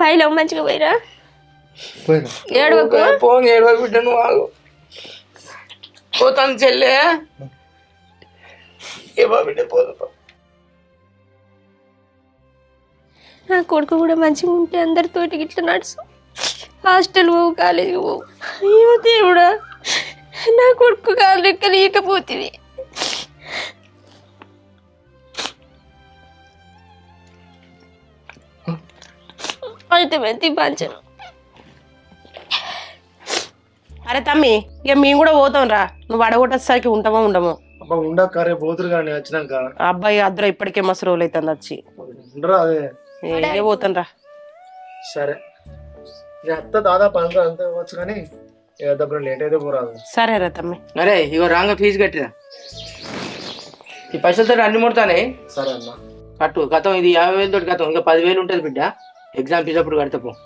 పైలో మంచిగా పోయిరా పోయినా ఏడవకు పోను ఏడవ బిడ్డ నువ్వు ఆగు పోతాను చెల్లె ఏవో బిడ్డ పోదు నా కొడుకు కూడా మంచిగా ఉంటే అందరితోటి ఇట్లా నడుచు హాస్టల్ పోవు కాలేజీకి పోవు అయ్యో దేవుడా నా కొడుకు కాలు లెక్కలేకపోతుంది అయితే మెంతి పంచను అరే తమ్మి ఇక మేము కూడా పోతాం రా నువ్వు అడగొట్టేసరికి ఉంటామో ఉండమో అబ్బా ఉండక్క రేపు పోతురు కానీ వచ్చినాక ఆ అబ్బాయి అద్దరు ఇప్పటికే మస్తు రోజులు అవుతుంది వచ్చి ఉండరా అదే ఏ పోతాం రా సరే ఇక అత్త దాదాపు అంతా అంతా వచ్చు కానీ ఇక దగ్గర లేట్ అయితే పోరాదు సరే రా తమ్మి అరే ఇగో రాంగ ఫీజు కట్టిరా ఈ పైసలతో అన్ని ముడతానే సరే అన్న కట్టు గతం ఇది 50,000 తోటి గతం ఇంకా 10,000 ఉంటుంది బిడ్డ ఎగ్జామ్ ఫీజు అప్పుడు కడతా పో